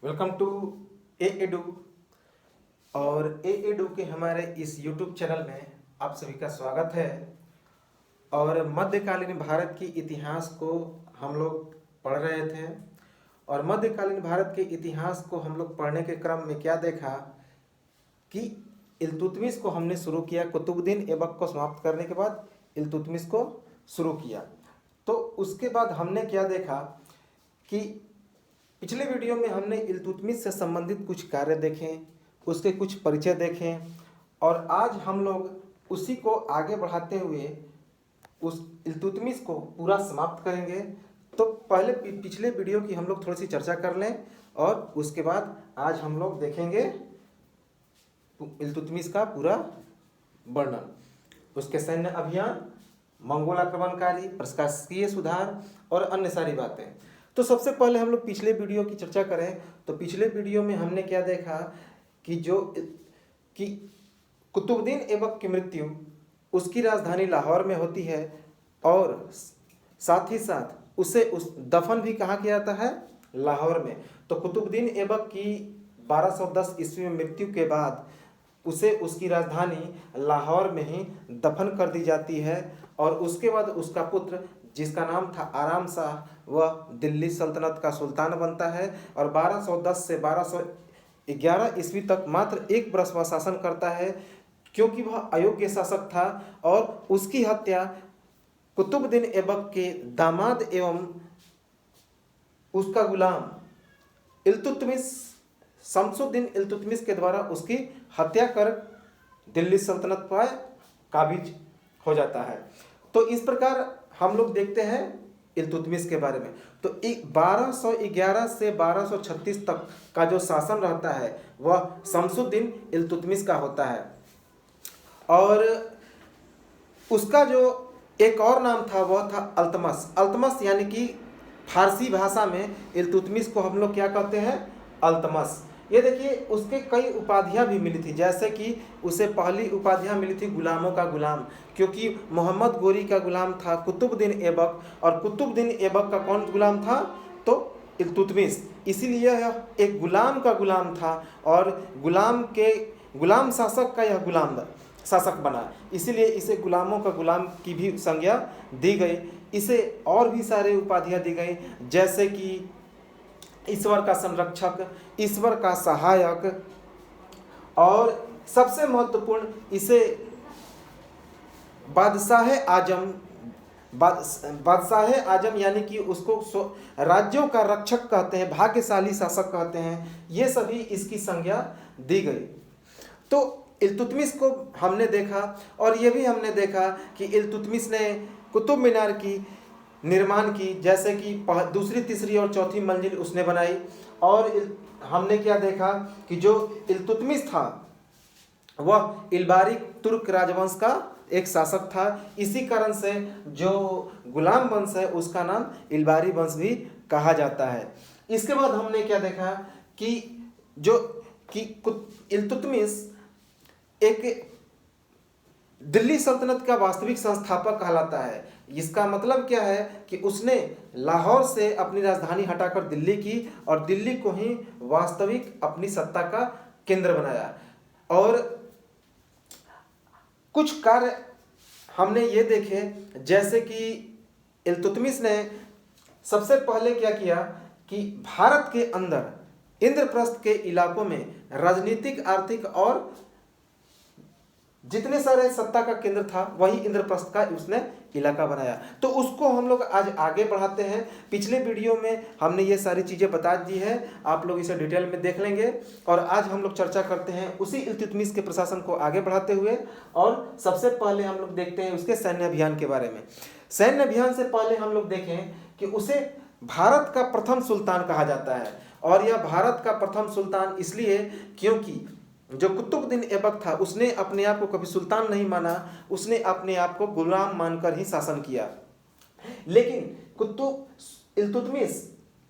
Welcome to A edu. और ए edu के हमारे इस यूट्यूब चैनल में आप सभी का स्वागत है। और मध्यकालीन भारत की इतिहास को हम लोग पढ़ रहे थे। और मध्यकालीन भारत के इतिहास को हम लोग पढ़ने के क्रम में क्या देखा कि इल्तुतमिश को हमने शुरू किया। कुतुबुद्दीन ऐबक को समाप्त करने के बाद इल्तुतमिश को शुरू किया। तो उसके बाद हमने क्या देखा कि पिछले वीडियो में हमने इल्तुतमिश से संबंधित कुछ कार्य देखे, उसके कुछ परिचय देखे, और आज हम लोग उसी को आगे बढ़ाते हुए उस इल्तुतमिश को पूरा समाप्त करेंगे। तो पहले पिछले वीडियो की हम लोग थोड़ी सी चर्चा कर लें और उसके बाद आज हम लोग देखेंगे इल्तुतमिश का पूरा वर्णन, उसके सैन्य अभियान, मंगोल आक्रमणकारी, प्रशासकीय सुधार और अन्य सारी बातें। तो सबसे पहले हम लोग पिछले वीडियो की चर्चा करें तो पिछले वीडियो में हमने क्या देखा कि कुतुबुद्दीन ऐबक की मृत्यु उसकी राजधानी लाहौर में होती है और साथ ही साथ उसे दफन भी कहाँ किया जाता है, लाहौर में। तो कुतुबुद्दीन ऐबक की 1210 ईस्वी में मृत्यु के बाद उसे उसकी राजधानी लाहौर में ही दफन कर दी जाती है। और उसके बाद उसका पुत्र जिसका नाम था आराम शाह, वह दिल्ली सल्तनत का सुल्तान बनता है और 1210 से 1211 ईस्वी तक मात्र एक वर्ष वह शासन करता है, क्योंकि वह अयोग्य शासक था। और उसकी हत्या कुतुबुद्दीन ऐबक के दामाद एवं उसका गुलाम इल्तुतमिश, शमसुद्दीन इल्तुतमिश के द्वारा उसकी हत्या कर दिल्ली सल्तनत पर काबिज हो जाता है। तो इस प्रकार हम लोग देखते हैं इल्तुतमिश के बारे में। तो 1211 से 1236 तक का जो शासन रहता है वह शमसुद्दीन इल्तुतमिश का होता है। और उसका जो एक और नाम था वह था अल्तमश। अल्तमश यानी कि फारसी भाषा में इल्तुतमिश को हम लोग क्या कहते हैं, अल्तमश। ये देखिए उसके कई उपाधियां भी मिली थी, जैसे कि उसे पहली उपाधियां मिली थी गुलामों का गुलाम, क्योंकि मोहम्मद गोरी का गुलाम था कुतुबुद्दीन ऐबक, और कुतुबुद्दीन ऐबक का कौन गुलाम था, तो इल्तुतमिश। इसीलिए यह एक गुलाम का गुलाम था और गुलाम शासक का यह गुलाम शासक बना, इसीलिए इसे गुलामों का गुलाम की भी संज्ञा दी गई। इसे और भी सारे उपाधियां दी गई, जैसे कि ईश्वर का संरक्षक, ईश्वर का सहायक, और सबसे महत्वपूर्ण इसे बादशाह आजम यानी कि उसको राज्यों का रक्षक कहते हैं, भाग्यशाली शासक कहते हैं। ये सभी इसकी संज्ञा दी गई। तो इल्तुतमिश को हमने देखा और ये भी हमने देखा कि इल्तुतमिश ने कुतुब मीनार की निर्माण की, जैसे कि दूसरी, तीसरी और चौथी मंजिल उसने बनाई। और हमने क्या देखा कि जो इल्तुतमिश था वह इल्बारी तुर्क राजवंश का एक शासक था। इसी कारण से जो गुलाम वंश है उसका नाम इल्बारी वंश भी कहा जाता है। इसके बाद हमने क्या देखा कि इल्तुतमिश एक दिल्ली सल्तनत का वास्तविक संस्थापक कहलाता है। इसका मतलब क्या है कि उसने लाहौर से अपनी राजधानी हटाकर दिल्ली की और दिल्ली को ही वास्तविक अपनी सत्ता का केंद्र बनाया। और कुछ कार्य हमने ये देखे, जैसे कि इल्तुतमिश ने सबसे पहले क्या किया कि भारत के अंदर इंद्रप्रस्थ के इलाकों में राजनीतिक, आर्थिक और जितने सारे सत्ता का केंद्र था वही इंद्रप्रस्थ का उसने इलाका बनाया। तो उसको हम लोग आज आगे बढ़ाते हैं। पिछले वीडियो में हमने ये सारी चीज़ें बता दी है, आप लोग इसे डिटेल में देख लेंगे। और आज हम लोग चर्चा करते हैं उसी इल्तुतमिश के प्रशासन को आगे बढ़ाते हुए। और सबसे पहले हम लोग देखते हैं उसके सैन्य अभियान के बारे में। सैन्य अभियान से पहले हम लोग देखें कि उसे भारत का प्रथम सुल्तान कहा जाता है। और यह भारत का प्रथम सुल्तान इसलिए क्योंकि जो कुतुबुद्दीन ऐबक था उसने अपने आप को कभी सुल्तान नहीं माना, उसने अपने आप को गुलाम मानकर ही शासन किया। लेकिन इल्तुतमिश,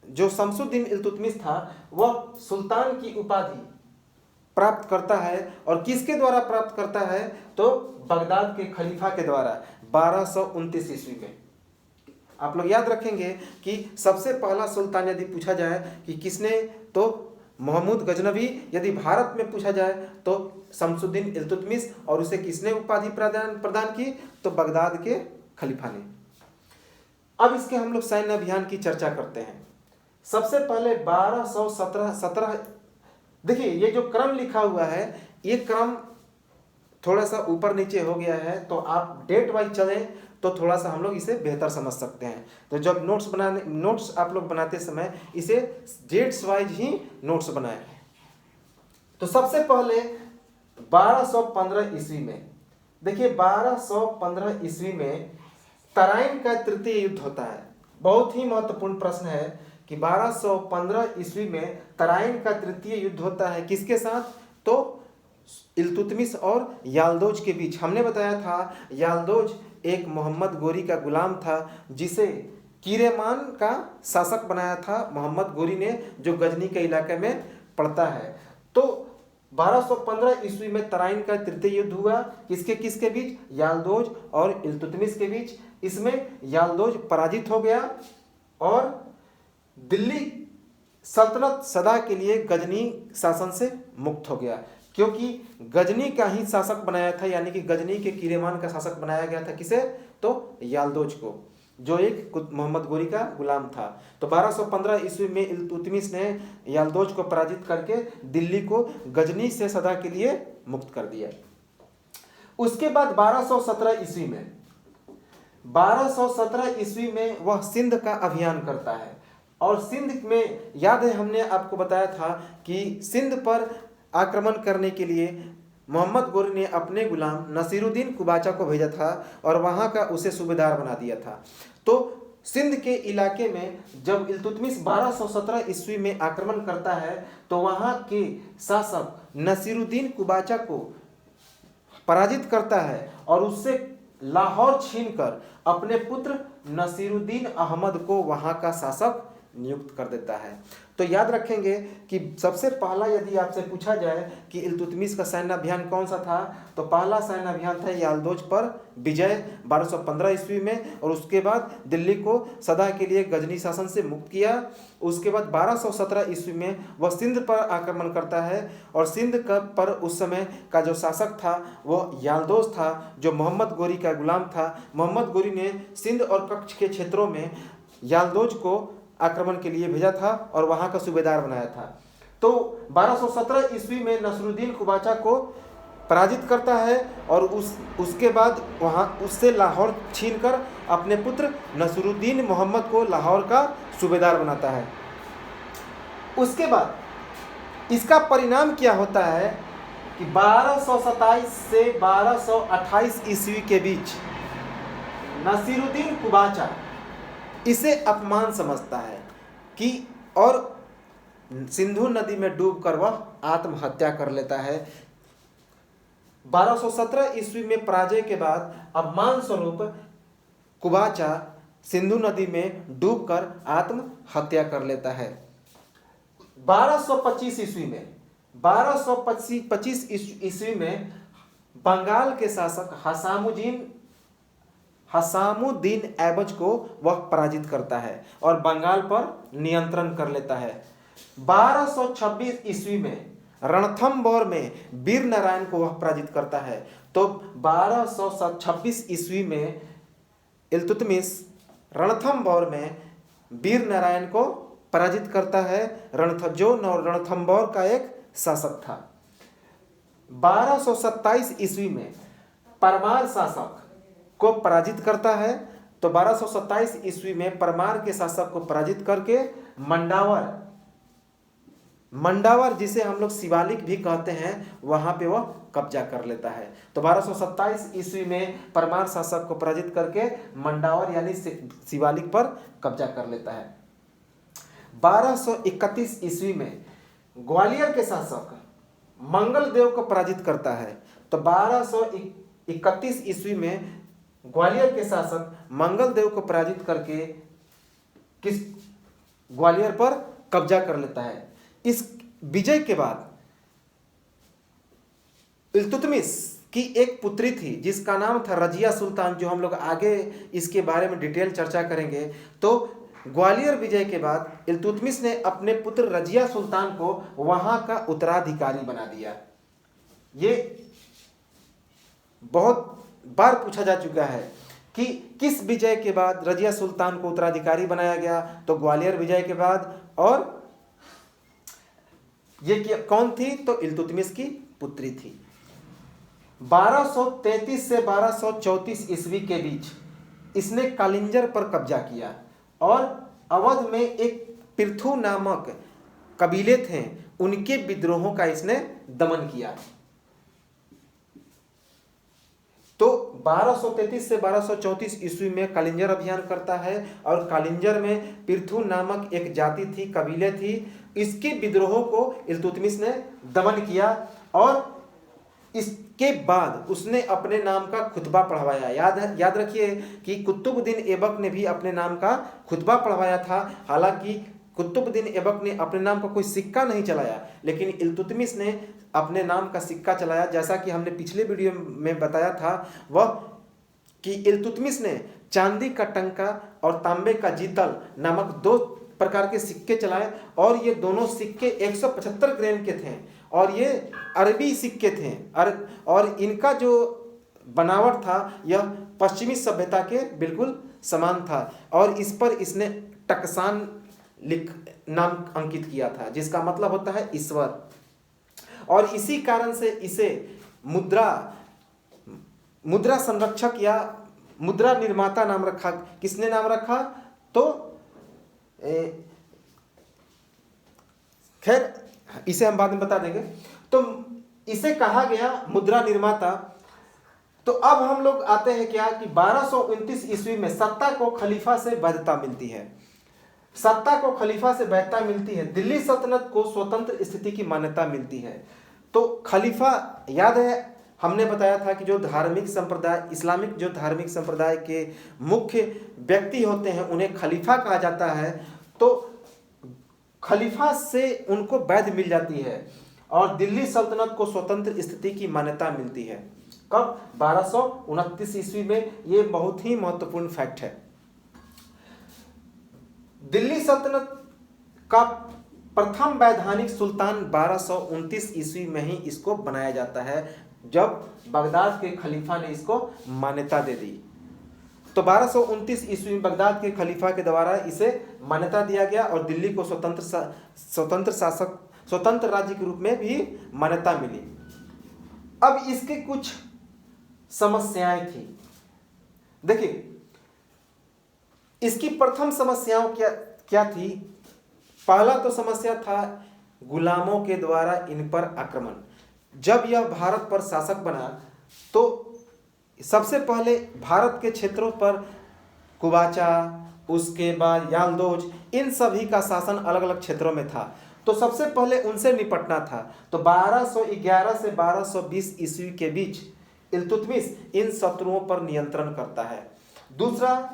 जो शमसुद्दीन इल्तुतमिश था, वह सुल्तान की उपाधि प्राप्त करता है। और किसके द्वारा प्राप्त करता है, तो बगदाद के खलीफा के द्वारा 1229 ईस्वी में। आप लोग याद रखेंगे कि सबसे पहला सुल्तान यदि पूछा जाए कि किसने, तो महमूद गजनवी, यदि भारत में पूछा जाए तो शमसुद्दीन इल्तुतमिश, और उसे किसने उपाधि प्रदान की? तो बगदाद के खलीफा ने। अब इसके हम लोग सैन्य अभियान की चर्चा करते हैं। सबसे पहले 1217, देखिए ये जो क्रम लिखा हुआ है ये क्रम थोड़ा सा ऊपर नीचे हो गया है, तो आप डेट वाइज चलें तो थोड़ा सा हम लोग इसे बेहतर समझ सकते हैं। तो जब नोट्स आप लोग बनाते समय इसे डेट्स वाइज ही नोट्स बनाएं। तो सबसे पहले 1215 ईस्वी में, देखिए 1215 ईस्वी में तराइन का तृतीय युद्ध होता है। बहुत ही महत्वपूर्ण प्रश्न है कि 1215 ईस्वी में तराइन का तृतीय युद्ध होता है किसके साथ? तो इल्तुतमिश और याल्दोज के बीच। हमने बताया था याल्दोज एक मोहम्मद गोरी का गुलाम था जिसे कीरेमान का शासक बनाया था मोहम्मद गोरी ने, जो गजनी के इलाके में पड़ता है। तो 1215 ईस्वी में तराइन का तृतीय युद्ध हुआ किसके बीच? याल्दोज और इल्तुतमिश के बीच। इसमें याल्दोज पराजित हो गया और दिल्ली सल्तनत सदा के लिए गजनी शासन से मुक्त हो गया, क्योंकि गजनी का ही शासक बनाया था, यानी कि गजनी के कीरेमान का शासक बनाया गया था किसे? तो याल्दोज को, जो एक मोहम्मद गोरी का गुलाम था। तो 1215 ईस्वी में इल्तुतमिश ने याल्दोज को पराजित करके दिल्ली को गजनी से सदा के लिए मुक्त कर दिया। उसके बाद 1217 ईस्वी में वह सिंध का अभियान करता है। और सिंध में याद है हमने आपको बताया था कि सिंध पर आक्रमण करने के लिए मोहम्मद गोरी ने अपने गुलाम नसीरुद्दीन कुबाचा को भेजा था और वहाँ का उसे सूबेदार बना दिया था। तो सिंध के इलाके में जब इल्तुतमिश 1217 ईस्वी में आक्रमण करता है तो वहाँ के शासक नसीरुद्दीन कुबाचा को पराजित करता है और उससे लाहौर छीनकर अपने पुत्र नसीरुद्दीन अहमद को वहाँ का शासक नियुक्त कर देता है। तो याद रखेंगे कि सबसे पहला यदि आपसे पूछा जाए कि इल्तुतमिश का सैन्य अभियान कौन सा था, तो पहला सैन्य अभियान था याल्दोज पर विजय 1215 ईस्वी में, और उसके बाद दिल्ली को सदा के लिए गजनी शासन से मुक्त किया। उसके बाद 1217 ईस्वी में वह सिंध पर आक्रमण करता है और सिंध पर उस समय का जो शासक था वो याल्दोज था, जो मोहम्मद गोरी का गुलाम था। मोहम्मद गोरी ने सिंध और कच्छ के क्षेत्रों में याल्दोज को आक्रमण के लिए भेजा था और वहां का सूबेदार बनाया था। तो 1217 ईस्वी में नसरुद्दीन कुबाचा को पराजित करता है और उसके बाद वहां उससे लाहौर छीनकर अपने पुत्र नसरुद्दीन मोहम्मद को लाहौर का सूबेदार बनाता है। उसके बाद इसका परिणाम क्या होता है कि 1227 से 1228 ईस्वी के बीच नसीरुद्दीन कुबाचा इसे अपमान समझता है कि और सिंधु नदी में डूबकर वह आत्महत्या कर लेता है। 1217 ईस्वी में पराजय के बाद अपमान स्वरूप कुबाचा सिंधु नदी में डूबकर आत्महत्या कर लेता है। 1225 ईस्वी में बंगाल के शासक हसामुद्दीन ऐबज को वह पराजित करता है और बंगाल पर नियंत्रण कर लेता है। 1226 ईस्वी में रणथंबोर में वीर नारायण को वह पराजित करता है। तो 1226 ईस्वी में इल्तुतमिश रणथंबोर में वीर नारायण को पराजित करता है, जो रणथंबोर का एक शासक था। 1227 ईस्वी में परमार शासक को पराजित करता है। तो 1227 ईस्वी में परमार के शासक को पराजित करके मंडावर जिसे हम लोग शिवालिक भी कहते हैं वहां पे वह कब्जा कर लेता है। तो 1227 ईस्वी में परमार शासक को पराजित करके मंडावर यानी शिवालिक पर कब्जा कर लेता है। 1231 ईस्वी में ग्वालियर के शासक मंगल देव को पराजित करता है। तो 1231 ईस्वी में ग्वालियर के शासक मंगल देव को पराजित करके ग्वालियर पर कब्जा कर लेता है। इस विजय के बाद इल्तुतमिश की एक पुत्री थी जिसका नाम था रजिया सुल्तान, जो हम लोग आगे इसके बारे में डिटेल चर्चा करेंगे। तो ग्वालियर विजय के बाद इल्तुतमिश ने अपने पुत्र रजिया सुल्तान को वहां का उत्तराधिकारी बना दिया। ये बहुत बार पूछा जा चुका है कि किस विजय के बाद रजिया सुल्तान को उत्तराधिकारी बनाया गया, तो ग्वालियर विजय के बाद। और ये कौन थी, तो इल्तुतमिश की पुत्री थी। 1233 से 1234 ईस्वी के बीच इसने कालिंजर पर कब्जा किया और अवध में एक पृथु नामक कबीले थे, उनके विद्रोहों का इसने दमन किया। तो 1233 से 1234 ईस्वी में कालिंजर अभियान करता है और कालिंजर में पृथु नामक एक जाति थी, कबीले थी, इसके विद्रोहों को इल्तुतमिश ने दमन किया और इसके बाद उसने अपने नाम का खुतबा पढ़वाया। याद रखिए कि कुतुबुद्दीन ऐबक ने भी अपने नाम का खुतबा पढ़वाया था। हालांकि कुतुबुद्दीन ऐबक ने अपने नाम का कोई सिक्का नहीं चलाया, लेकिन इल्तुतमिश ने अपने नाम का सिक्का चलाया। जैसा कि हमने पिछले वीडियो में बताया था वह कि इल्तुतमिश ने चांदी का टंका और तांबे का जीतल नामक 2 प्रकार के सिक्के चलाए और ये दोनों सिक्के 175 ग्राम के थे और ये अरबी सिक्के थे और इनका जो बनावट था यह पश्चिमी सभ्यता के बिल्कुल समान था और इस पर इसने टकसान नाम अंकित किया था, जिसका मतलब होता है ईश्वर। और इसी कारण से इसे मुद्रा संरक्षक या मुद्रा निर्माता नाम रखा। किसने नाम रखा, तो खैर इसे हम बाद में बता देंगे। तो इसे कहा गया मुद्रा निर्माता। तो अब हम लोग आते हैं क्या कि 1229 ईस्वी में सत्ता को खलीफा से वैधता मिलती है। सत्ता को खलीफा से वैधता मिलती है, दिल्ली सल्तनत को स्वतंत्र स्थिति की मान्यता मिलती है। तो खलीफा, याद है हमने बताया था कि जो धार्मिक संप्रदाय, इस्लामिक जो धार्मिक संप्रदाय के मुख्य व्यक्ति होते हैं उन्हें खलीफा कहा जाता है। तो खलीफा से उनको वैध मिल जाती है और दिल्ली सल्तनत को स्वतंत्र स्थिति की मान्यता मिलती है। कब, 1229 ईस्वी में। ये बहुत ही महत्वपूर्ण फैक्ट है। दिल्ली सल्तनत का प्रथम वैधानिक सुल्तान 1229 ईस्वी में ही इसको बनाया जाता है, जब बगदाद के खलीफा ने इसको मान्यता दे दी। तो 1229 ईस्वी में बगदाद के खलीफा के द्वारा इसे मान्यता दिया गया और दिल्ली को स्वतंत्र राज्य के रूप में भी मान्यता मिली। अब इसके कुछ समस्याएं थी। देखिए, इसकी प्रथम समस्याओं क्या थी। पहला तो समस्या था गुलामों के द्वारा इन पर आक्रमण। जब यह भारत पर शासक बना तो सबसे पहले भारत के क्षेत्रों पर कुबाचा, उसके बाद यालदोज, इन सभी का शासन अलग अलग क्षेत्रों में था। तो सबसे पहले उनसे निपटना था। तो 1211 से 1220 ईस्वी के बीच इल्तुतमिश इन शत्रुओं पर नियंत्रण करता है। दूसरा,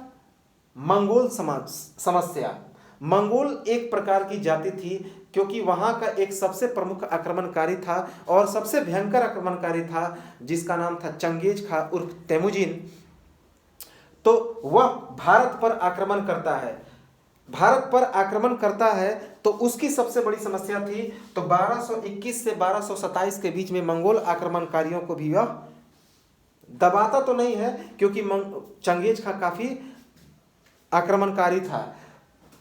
मंगोल समस्या। मंगोल एक प्रकार की जाति थी, क्योंकि वहां का एक सबसे प्रमुख आक्रमणकारी था और सबसे भयंकर आक्रमणकारी था, जिसका नाम था चंगेज खां उर्फ तेमुजिन। तो वह भारत पर आक्रमण करता है। तो उसकी सबसे बड़ी समस्या थी। तो 1221 से 1227 के बीच में मंगोल आक्रमणकारियों को भी वह दबाता तो नहीं है, क्योंकि चंगेज खां काफी आक्रमणकारी था।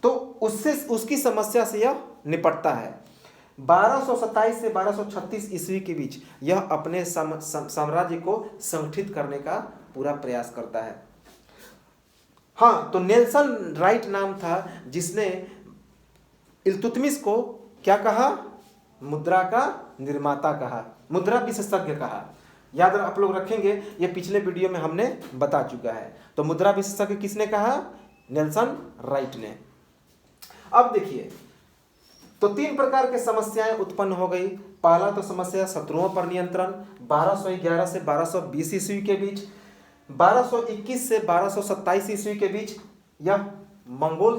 तो उसकी समस्या से यह निपटता है। 1227 से 1236 ईस्वी के बीच यह अपने साम्राज्य को संगठित करने का पूरा प्रयास करता है। हाँ, तो नेल्सन राइट नाम था, जिसने इल्तुतमिश को क्या कहा, मुद्रा का निर्माता कहा, मुद्रा विशेषज्ञ कहा। याद आप लोग रखेंगे, ये पिछले वीडियो में हमने बता चुका है। तो मुद्रा विशेषज्ञ किसने कहा, नेल्सन राइट ने। अब देखिए, तो 3 प्रकार के समस्याएं उत्पन्न हो गई। पहला तो समस्या शत्रुओं पर नियंत्रण 1211 से 1220 ईस्वी के बीच। 1221 से 1227 ईस्वी के बीच यह मंगोल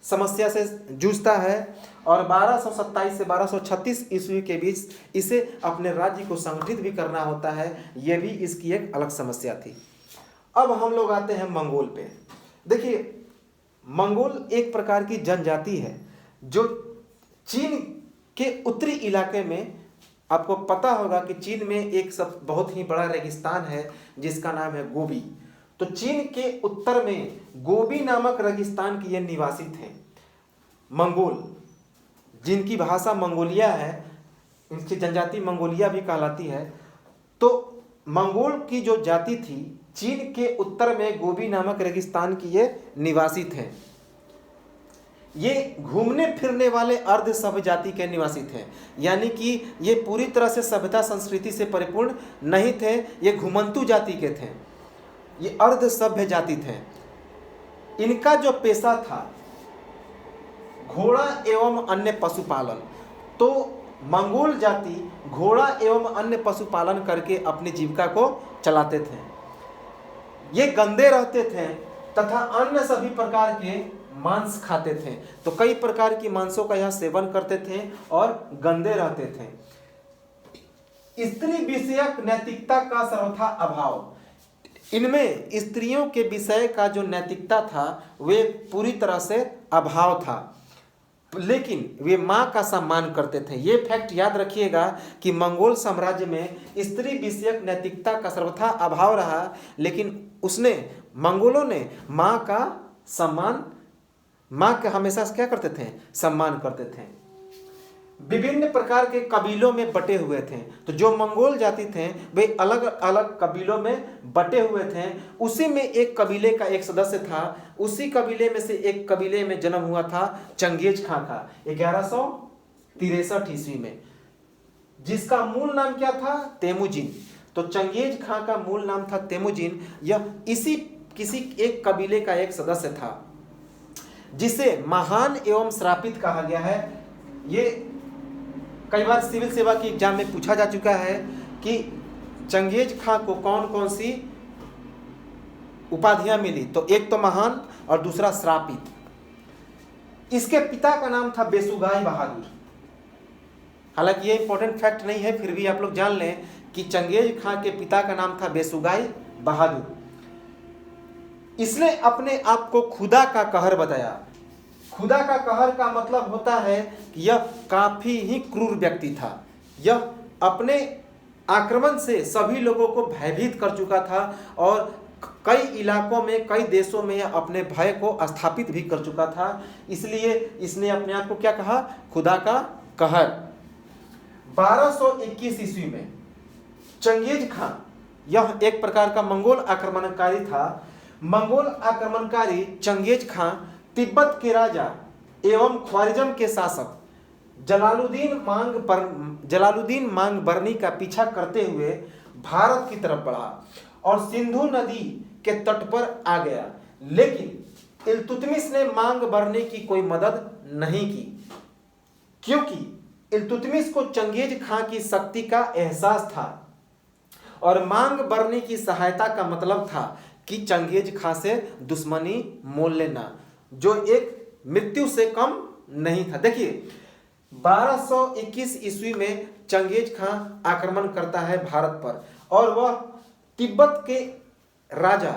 समस्या से जूझता है और 1227 से 1236 ईस्वी के बीच इसे अपने राज्य को संगठित भी करना होता है। यह भी इसकी एक अलग समस्या थी। अब हम लोग आते हैं मंगोल पे। देखिए, मंगोल एक प्रकार की जनजाति है जो चीन के उत्तरी इलाके में, आपको पता होगा कि चीन में एक सब बहुत ही बड़ा रेगिस्तान है जिसका नाम है गोबी। तो चीन के उत्तर में गोबी नामक रेगिस्तान के ये निवासी थे मंगोल, जिनकी भाषा मंगोलिया है, इनकी जनजाति मंगोलिया भी कहलाती है। तो मंगोल की जो जाति थी चीन के उत्तर में गोबी नामक रेगिस्तान की ये निवासी थे। ये घूमने फिरने वाले अर्ध सभ्य जाति के निवासी थे, यानी कि ये पूरी तरह से सभ्यता संस्कृति से परिपूर्ण नहीं थे, ये घुमंतु जाति के थे, ये अर्ध सभ्य जाति थे। इनका जो पेशा था घोड़ा एवं अन्य पशुपालन। तो मंगोल जाति घोड़ा एवं अन्य पशुपालन करके अपनी जीविका को चलाते थे। ये गंदे रहते थे तथा अन्य सभी प्रकार के मांस खाते थे। तो कई प्रकार की मांसों का यह सेवन करते थे और गंदे रहते थे। स्त्री विषयक नैतिकता का सर्वथा अभाव, इनमें स्त्रियों के विषय का जो नैतिकता था वे पूरी तरह से अभाव था, लेकिन वे माँ का सम्मान करते थे। ये फैक्ट याद रखिएगा कि मंगोल साम्राज्य में स्त्री विषयक नैतिकता का सर्वथा अभाव रहा, लेकिन मंगोलों ने माँ का सम्मान, माँ का हमेशा क्या करते थे, सम्मान करते थे। विभिन्न प्रकार के कबीलों में बटे हुए थे। तो जो मंगोल जाति थे वे अलग अलग कबीलों में बटे हुए थे। उसी में एक कबीले का एक सदस्य था, उसी कबीले में से एक कबीले में जन्म हुआ था चंगेज खां का 1163 ईस्वी में, जिसका मूल नाम क्या था, तेमुजिन। तो चंगेज खां का मूल नाम था तेमुजिन। यह इसी किसी एक कबीले का एक सदस्य था जिसे महान एवं श्रापित कहा गया है। ये कई बार सिविल सेवा की एग्जाम में पूछा जा चुका है कि चंगेज खां को कौन कौन सी उपाधियां मिली। तो एक तो महान और दूसरा श्रापित। इसके पिता का नाम था बेसुगाई बहादुर। हालांकि ये इंपॉर्टेंट फैक्ट नहीं है, फिर भी आप लोग जान लें कि चंगेज खां के पिता का नाम था बेसुगाई बहादुर। इसने अपने आप को खुदा का कहर बताया। खुदा का कहर का मतलब होता है कि यह काफी ही क्रूर व्यक्ति था। यह अपने आक्रमण से सभी लोगों को भयभीत कर चुका था और कई इलाकों में, कई देशों में यह अपने भय को स्थापित भी कर चुका था। इसलिए इसने अपने आप को क्या कहा, खुदा का कहर। 1221 ईस्वी में चंगेज खां, यह एक प्रकार का मंगोल आक्रमणकारी था। मंगोल आक्रमणकारी चंगेज खां तिब्बत के राजा एवं ख्वारिज्म के शासक जलालुद्दीन मांगबरनी का पीछा करते हुए भारत की तरफ बढ़ा और सिंधु नदी के तट पर आ गया। लेकिन इल्तुतमिश ने मांगबरनी की कोई मदद नहीं की, क्योंकि इल्तुतमिश को चंगेज खां की शक्ति का एहसास था और मांगबरनी की सहायता का मतलब था कि चंगेज खां से दुश्मनी मोल लेना, जो एक मृत्यु से कम नहीं था। देखिए 1221 ईस्वी में चंगेज खां आक्रमण करता है भारत पर और वह तिब्बत के राजा,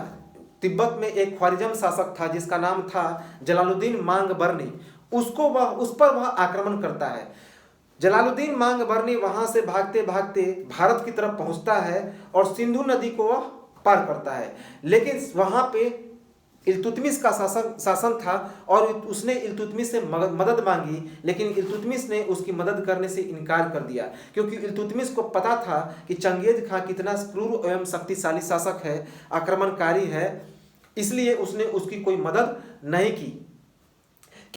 तिब्बत में एक ख्वारिज्म शासक था जिसका नाम था जलालुद्दीन मांगबरनी, उस पर वह आक्रमण करता है। जलालुद्दीन मांगबरनी वहां से भागते भागते भारत की तरफ पहुंचता है और सिंधु नदी को वह पार करता है। लेकिन वहां पे इल्तुतमिश का शासन था और उसने इल्तुतमिश से मदद मांगी, लेकिन इल्तुतमिश ने उसकी मदद करने से इनकार कर दिया, क्योंकि इल्तुतमिश को पता था कि चंगेज खां कितना क्रूर एवं शक्तिशाली शासक है, आक्रमणकारी है, इसलिए उसने उसकी कोई मदद नहीं की।